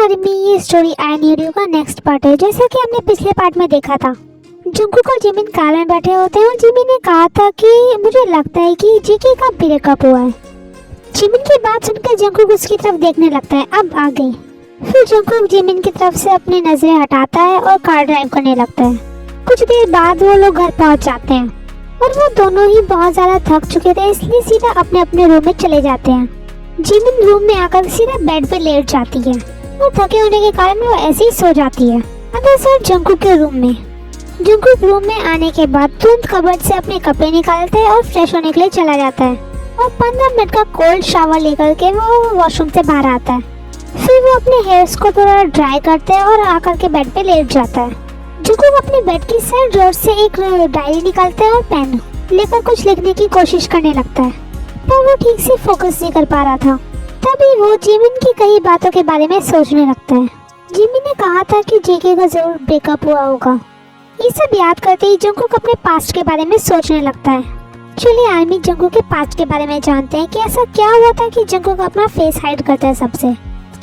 Army, ये story I need you का next part है। जैसा कि हमने पिछले पार्ट में देखा था, जंगकुक और जिमिन कार में बैठे होते हैं और जिमिन ने कहा था कि मुझे लगता है कि जेके का ब्रेकअप हुआ है। जिमिन की बात सुनकर जंगकुक उसकी तरफ देखने लगता है। अब आ गई। फिर जंगकुक जिमिन की तरफ से अपनी नजरें हटाता है और कार ड्राइव करने लगता है। कुछ देर बाद वो लोग घर पहुंच जाते हैं और वो दोनों ही बहुत ज्यादा थक चुके थे, इसलिए सीधा अपने अपने रूम में चले जाते हैं। जिमिन रूम में आकर सीधा बेड पे लेट जाती है और थके होने के कारण वो ऐसे ही सो जाती है। अदर साइड जंगकुक के रूम में, जंगकुक रूम में आने के बाद तुरंत कबर्ड से अपने कपड़े निकालता है और फ्रेश होने के लिए चला जाता है और 15 मिनट का कोल्ड शावर लेकर के वो वॉशरूम से बाहर आता है। फिर वो अपने हेयर्स को थोड़ा ड्राई करता है और आकर के बेड पे लेट जाता है। जंगकुक अपने बेड की साइड ड्रॉर से एक डायरी निकालता है और पेन लेकर कुछ लिखने की कोशिश करने लगता है, पर वो ठीक से फोकस नहीं कर पा रहा था। तभी वो जिमिन की कई बातों के बारे में सोचने लगता है। जिमिन ने कहा था कि जेके का जरूर ब्रेकअप हुआ होगा। ये सब याद करते ही जंगकुक अपने पास्ट के बारे में सोचने लगता है। चलिए आर्मी जंगकुक के पास्ट के बारे में जानते हैं कि ऐसा क्या हुआ था कि जंगकुक अपना फेस हाइड करता है सबसे।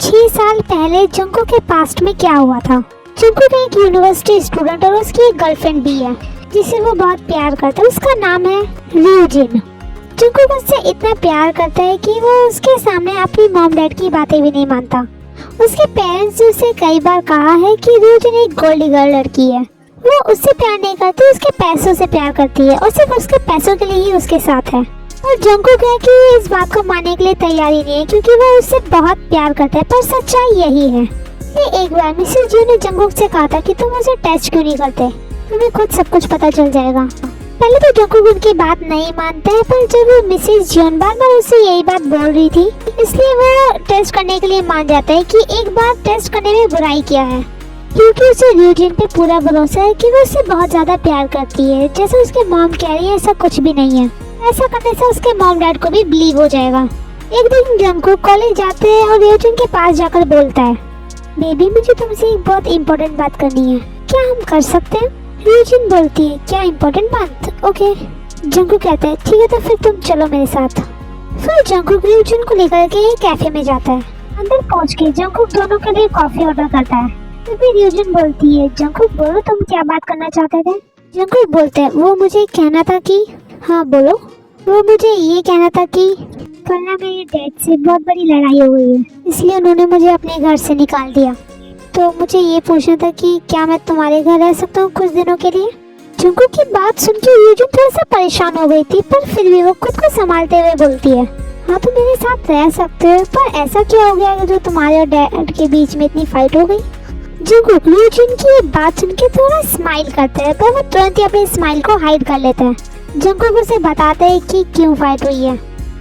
6 साल पहले जंगकुक के पास्ट में क्या हुआ था। जंगकुक एक यूनिवर्सिटी स्टूडेंट और उसकी एक गर्लफ्रेंड भी है जिसे वो बहुत प्यार करता है। उसका नाम है रियोजिन। जंगकुक उससे इतना प्यार करता है कि वो उसके सामने अपनी मॉम डैड की बातें भी नहीं मानता। उसके पेरेंट्स ने उसे कई बार कहा है कि रियोजिन एक गोल्ड डिगर लड़की है। वो उससे प्यार नहीं करती, उसके पैसों से प्यार करती है और सिर्फ उसके पैसों के लिए ही उसके साथ है। और जंगकुक है कि इस बात को मानने के लिए तैयार ही नहीं है क्योंकि वो उससे बहुत प्यार करता है, पर सच्चाई यही है। एक बार मिसेस जियो ने जंगकुक से कहा था कि तुम उसे टेस्ट क्यों नहीं करते, तुम्हें खुद सब कुछ पता चल जाएगा। पहले तो जंगकुक उनकी बात नहीं मानता है, पर जब मिसेस जियोन बार बार उससे यही बात बोल रही थी, इसलिए वो टेस्ट करने के लिए मान जाता है कि एक बार टेस्ट करने में बुराई किया है, क्योंकि उसे रियोजिन पे पूरा भरोसा है कि वो उससे बहुत ज्यादा प्यार करती है। जैसे उसके मॉम कह रही है ऐसा कुछ भी नहीं है। ऐसा करने से उसके मॉम डैड को भी बिलीव हो जाएगा। एक दिन जंगकुक कॉलेज जाते हैं और रियोजिन के पास जाकर बोलता है, बेबी मुझे तुमसे एक बहुत इम्पोर्टेंट बात करनी है, क्या हम कर सकते हैं। रियोजिन बोलती है, क्या इम्पोर्टेंट बात, ओके। जंगकुक कहता है, ठीक है तो फिर तुम चलो मेरे साथ। फिर जंगकुक रियोजिन को लेकर के एक कैफे में जाता है। अंदर पहुंच के जंगकुक दोनों के लिए कॉफी ऑर्डर करता है। फिर रियोजिन बोलती है, जंगकुक बोलो तुम क्या बात करना चाहते थे। जंगकुक बोलते हैं, वो मुझे कहना था कि, हाँ बोलो। वो मुझे ये कहना था कि कल ना मेरे डैड से बहुत बड़ी लड़ाई हो गई है, इसलिए उन्होंने मुझे अपने घर से निकाल दिया। तो मुझे ये पूछना था कि क्या मैं तुम्हारे घर रह सकता हूँ कुछ दिनों के लिए। जंगकुक की बात सुन के रियोजिन थोड़ा सा परेशान हो गई थी, पर फिर भी वो खुद को संभालते हुए बोलती है, हाँ तुम मेरे साथ रह सकते हो, पर ऐसा क्या हो गया जो तुम्हारे और डैड के बीच में इतनी फाइट हो गई। जंगकुक रियोजिन की बात सुन के थोड़ा स्माइल करता है, पर वो तुरंत ही अपने स्माइल को हाइड कर लेता है। जंगकुक उसे बताता है कि क्यों फाइट हुई है।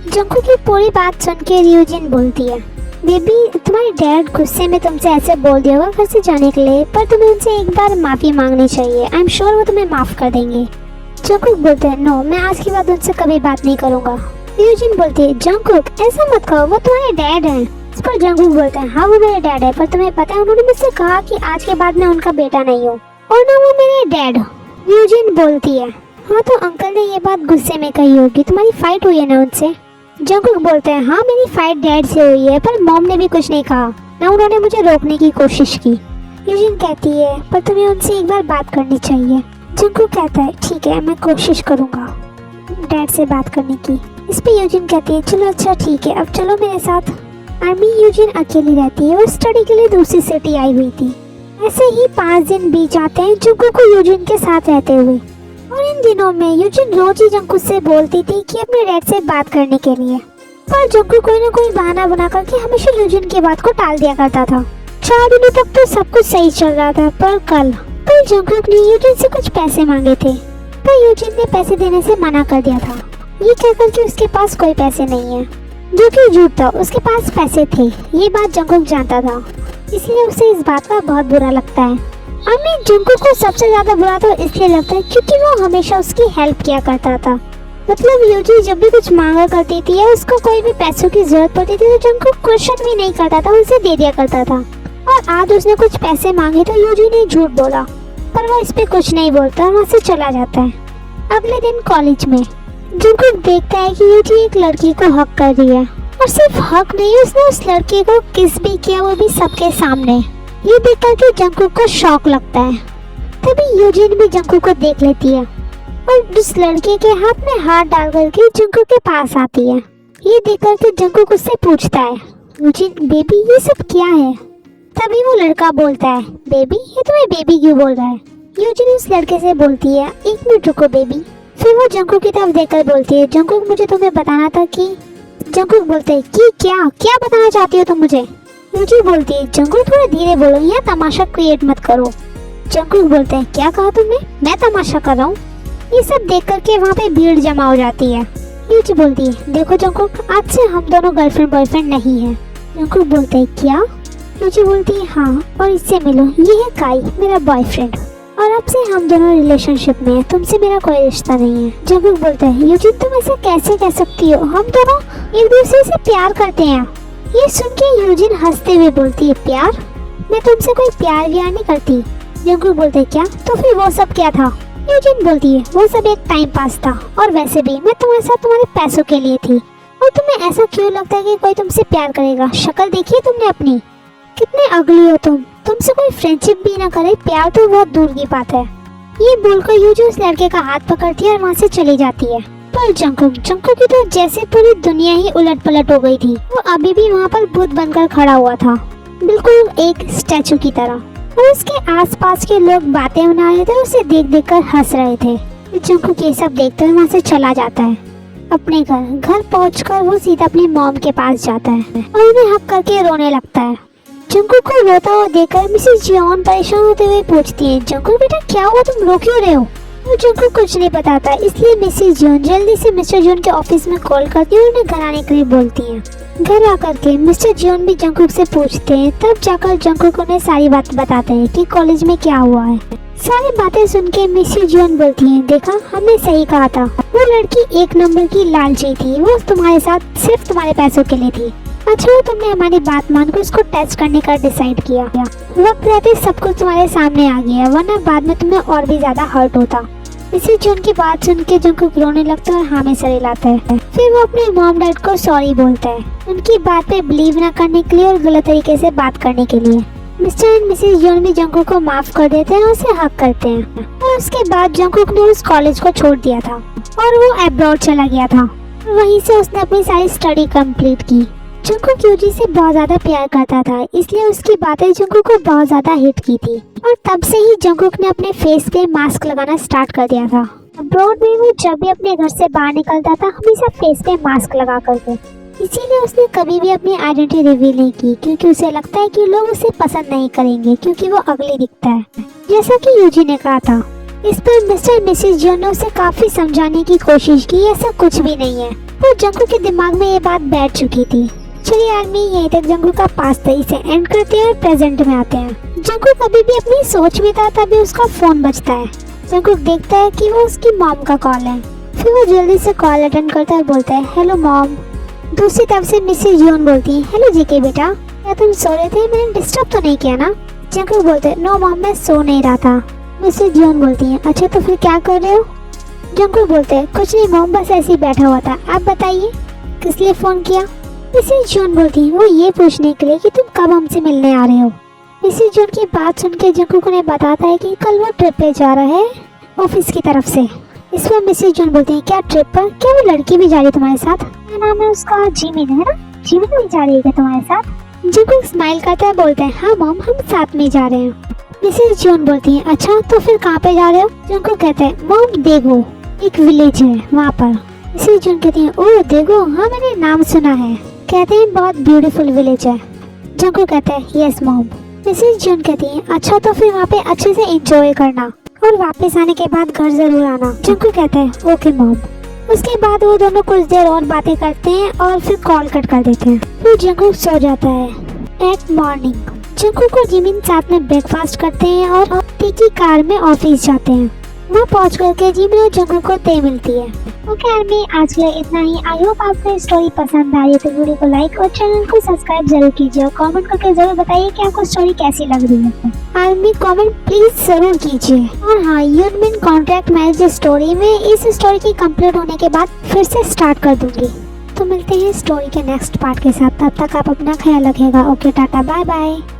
जंगकुक की पूरी बात सुन के रियोजिन बोलती है, बेबी तुम्हारे डैड गुस्से में तुमसे ऐसे बोल दिया होगा घर से जाने के लिए, पर तुम्हें उनसे एक बार माफी मांगनी चाहिए। आई एम श्योर वो तुम्हें माफ कर देंगे। जंगकुक बोलते हैं, नो मैं आज के बाद उनसे कभी बात नहीं करूंगा। रियोजिन बोलती है, जंगकुक ऐसा मत कहो, वो तुम्हारे डैड हैं। इस पर जंगकुक बोलते हैं, हाँ वो मेरे डैड है, पर तुम्हें पता है उन्होंने मुझसे कहा कि आज के बाद मैं उनका बेटा नहीं हूँ और ना वो मेरे डैड। रियोजिन बोलती है, हाँ तो अंकल ने ये बात गुस्से में कही होगी, तुम्हारी फाइट हुई है ना उनसे। जंगकुक बोलते हैं, हाँ मेरी फाइट डैड से हुई है, पर मॉम ने भी कुछ नहीं कहा, ना उन्होंने मुझे रोकने की कोशिश की। रियोजिन कहती है, पर तुम्हें उनसे एक बार बात करनी चाहिए। जंगकुक कहता है, ठीक है मैं कोशिश करूंगा डैड से बात करने की। इस पे रियोजिन कहती है, चलो अच्छा ठीक है अब चलो मेरे साथ। आर्मी रियोजिन अकेली रहती है, वो स्टडी के लिए दूसरी सिटी आई हुई थी। ऐसे ही 5 दिन बीत जाते हैं जंगकुक को रियोजिन के साथ रहते हुए, और इन दिनों में रियोजिन रोज ही जंगकुक से बोलती थी कि अपने डैड से बात करने के लिए, पर जंगकुक कोई ना कोई बहाना बना करके हमेशा रियोजिन की बात को टाल दिया करता था। 4 दिनों तक तो सब कुछ सही चल रहा था, पर कल जंगकुक ने रियोजिन से कुछ पैसे मांगे थे, पर रियोजिन ने पैसे देने से मना कर दिया था, ये कहकर कि उसके पास कोई पैसे नहीं है, जो कि झूठ था। उसके पास पैसे थे, ये बात जंगकुक जानता था, इसलिए उसे इस बात का बहुत बुरा लगता है। हमें जंगकुक को सबसे ज्यादा बुरा तो इसलिए लगता है क्योंकि वो हमेशा उसकी हेल्प किया करता था। मतलब रियोजिन जब भी कुछ मांगा करती थी या उसको कोई भी पैसों की जरूरत पड़ती थी तो जंगकुक क्वेश्चन भी नहीं करता था, उसे दे दिया करता था। और आज उसने कुछ पैसे मांगे तो रियोजिन ने झूठ बोला, पर वो इस पे कुछ नहीं बोलता, वहाँ से चला जाता है। अगले दिन कॉलेज में जंगकुक देखता है कि रियोजिन एक लड़की को हक कर रही है। और सिर्फ हक नहीं, उसने उस लड़के को किस भी किया, वो भी सबके सामने। ये देखकर के जंगकुक को शॉक लगता है। तभी यूजिन भी जंगकुक को देख लेती है और उस लड़के के हाथ में हाथ डाल करके जंगकुक के पास आती है। ये देखकर के जंगकुक उससे पूछता है, यूजिन बेबी ये सब क्या है? तभी वो लड़का बोलता है, बेबी ये तुम्हें बेबी क्यों बोल रहा है? यूजिन उस लड़के से बोलती है, 1 मिनट रुको बेबी। फिर वो जंगकुक की तरफ देखकर बोलती है, जंगकुक मुझे तुम्हें बताना था कि। जंगकुक बोलते है कि क्या क्या बताना चाहती हो तुम मुझे? यूजिन बोलती है, जंगकुक थोड़ा धीरे बोलो, यहाँ तमाशा क्रिएट मत करो। जंगकुक बोलते हैं, क्या कहा तुमने? मैं तमाशा कर रहा हूँ? ये सब देख करके वहाँ पे भीड़ जमा हो जाती है। यूजिन बोलती है, देखो जंगकुक, आज से हम दोनों गर्लफ्रेंड बॉयफ्रेंड नहीं है। जंगकुक बोलते है, क्या? यूजिन बोलती है, हाँ, और इससे मिलो, ये है काई, मेरा बॉयफ्रेंड, और अब से हम दोनों रिलेशनशिप में हैं, तुमसे मेरा कोई रिश्ता नहीं है। जंगकुक बोलता है, यूजिन तुम ऐसे कैसे कह सकती हो, हम दोनों एक दूसरे से प्यार करते हैं। ये सुन के यूजिन हंसते हुए बोलती है, प्यार? मैं तुमसे कोई प्यार व्यार नहीं करती। जंगकुक बोलते है, क्या? तो फिर वो सब क्या था? यूजिन बोलती है, वो सब एक टाइम पास था, और वैसे भी मैं तुम्हारे साथ तुम्हारे पैसों के लिए थी, और तुम्हें ऐसा क्यों लगता है कि कोई तुमसे प्यार करेगा? शक्ल देखी है तुमने अपनी? कितने अगली हो तुमसे कोई फ्रेंडशिप भी ना करे, प्यार तो बहुत दूर की बात है। ये बोलकर यूजिन उस लड़के का हाथ पकड़ती है और वहाँ से चली जाती है। पर जंगकुक की तो जैसे पूरी दुनिया ही उलट पलट हो गई थी। वो अभी भी वहाँ पर बुत बनकर खड़ा हुआ था, बिल्कुल एक स्टैचू की तरह, और उसके आसपास के लोग बातें बना रहे थे, उसे देख देख कर हंस रहे थे। जंगकुक ये सब देखकर वहाँ से चला जाता है अपने घर पहुंचकर वो सीधा अपनी मॉम के पास जाता है और उन्हें हक करके रोने लगता है। जंगकुक को रोता हुआ देखकर मिसेस जियोन परेशान होते हुए पूछती है, जंगकुक बेटा क्या हुआ, तुम रो क्यों रहे हो? वो जंगकुक कुछ नहीं बताता, इसलिए मिसेस जियोन जल्दी से मिस्टर जियोन के ऑफिस में कॉल करती है और उन्हें घर आने के लिए बोलती है। घर आकर के मिस्टर जियोन भी जंगकुक से पूछते हैं, तब जाकर जंगकुक उन्हें सारी बात बताते हैं कि कॉलेज में क्या हुआ है। सारी बातें सुन के मिसेस जियोन बोलती हैं, देखा हमने सही कहा था, वो लड़की 1 नंबर की लालची थी, वो तुम्हारे साथ सिर्फ तुम्हारे पैसों के लिए थी। अच्छा तुमने हमारी बात मानकर उसको टेस्ट करने का डिसाइड किया। वक्त रहते सब कुछ तुम्हारे सामने आ गया, वरना बाद में तुम्हें और भी ज्यादा हर्ट होता। मिसेस जियोन की बात सुन के जंगकुक रोने लगता है और हाँ में सर हिलाता है। फिर वो अपने मॉम डैड को सॉरी बोलता है, उनकी बात पे बिलीव न करने के लिए और गलत तरीके से बात करने के लिए। मिस्टर एंड मिसेस जियोन भी जंगकुक को माफ कर देते हैं और उसे हक करते हैं। और उसके बाद जंगकुक ने उस कॉलेज को छोड़ दिया था और वो अब्रॉड चला गया था। वहीं से उसने अपनी सारी स्टडी कंप्लीट की। जंगकुक यूजी से बहुत ज्यादा प्यार करता था, इसलिए उसकी बातें जंगकुक को बहुत ज्यादा हिट की थी, और तब से ही जंगकुक ने अपने फेस पे मास्क लगाना स्टार्ट कर दिया था। अब्रॉड में वो जब भी अपने घर से बाहर निकलता था हमेशा फेस पे मास्क लगा करके, इसीलिए उसने कभी भी अपनी आइडेंटिटी रिवील नहीं की, क्योंकि उसे लगता है कि लोग उसे पसंद नहीं करेंगे क्योंकि वो अगली दिखता है, जैसा कि यूजी ने कहा था। इस पर मिस्टर मिसेस जियोन ने उसे काफी समझाने की कोशिश की, ऐसा कुछ भी नहीं है, पर जंगकुक के दिमाग में ये बात बैठ चुकी थी। चलिए आदमी यहीं तक जंगकुक का पास्ट इसे एंड करते हैं और प्रेजेंट में आते हैं। जंगकुक अभी भी अपनी सोच में था, तभी उसका फोन बजता है। जंगकुक देखता है कि वो उसकी मॉम का कॉल है। फिर वो जल्दी से कॉल अटेंड करता है और बोलता है, हेलो मॉम। दूसरी तरफ से मिसेस जियोन बोलती है, हेलो जीके बेटा, क्या तुम सो रहे थे? मैंने डिस्टर्ब तो नहीं किया ना? जंगकुक बोलते हैं, नो मॉम मैं सो नहीं रहा था। मिसेस जियोन बोलती है, अच्छा तो फिर क्या कर रहे हो? जंगकुक बोलते हैं, कुछ नहीं मॉम, बस ऐसे ही बैठा हुआ था। आप बताइए किस लिए फोन किया? मिसेस जियोन बोलती है, वो ये पूछने के लिए कि तुम कब हमसे मिलने आ रहे हो। मिसेस जियोन की बात सुन के जंगकुक उन्हें बताता है कि कल वो ट्रिप पे जा रहा है ऑफिस की तरफ से। इस पर मिसेस जियोन बोलती है, क्या ट्रिप पर? क्या वो लड़की भी जा रही है तुम्हारे साथ? क्या नाम है उसका? जिमिन है ना? जिमिन भी जा रही है तुम्हारे साथ? जंगकुक स्माइल करता है, बोलते हैं, हाँ मॉम हम साथ में जा रहे हैं। मिसेस जियोन बोलती है, अच्छा तो फिर कहाँ पे जा रहे हो? जंगकुक कहते हैं, मॉम देखो एक विलेज है वहाँ पर। मिसेस जियोन कहती है, ओह देखो, हाँ मैंने नाम सुना है, कहते हैं बहुत ब्यूटीफुल विलेज है। जंगकुक कहता है, यस मॉम। मिसेस जियोन कहती है, अच्छा तो फिर वहाँ पे अच्छे से एंजॉय करना और वापस आने के बाद घर जरूर आना। जंगकुक कहता है, ओके मॉम। उसके बाद वो दोनों कुछ देर और बातें करते हैं और फिर कॉल कट कर देते हैं। फिर जंगकुक सो जाता है। एट मॉर्निंग जंगकुक और जिमिन साथ में ब्रेकफास्ट करते हैं और की कार में ऑफिस जाते हैं। वहाँ पहुँच करके जिमिन और जंगकुक को ते मिलती है। ओके आर्मी, आज के लिए इतना ही। आई होप आपको स्टोरी पसंद आई है, तो वीडियो को लाइक और चैनल को सब्सक्राइब जरूर कीजिए और कमेंट करके जरूर बताइए कि आपको स्टोरी कैसी लग रही है। आर्मी कमेंट प्लीज जरूर कीजिए। और हाँ, यूनमिन कॉन्ट्रैक्ट मैरिज स्टोरी में इस स्टोरी की कंप्लीट होने के बाद फिर से स्टार्ट कर दूंगी। तो मिलते हैं स्टोरी के नेक्स्ट पार्ट के साथ, तब तक आप अपना ख्याल रखिएगा। Okay, tata, bye bye.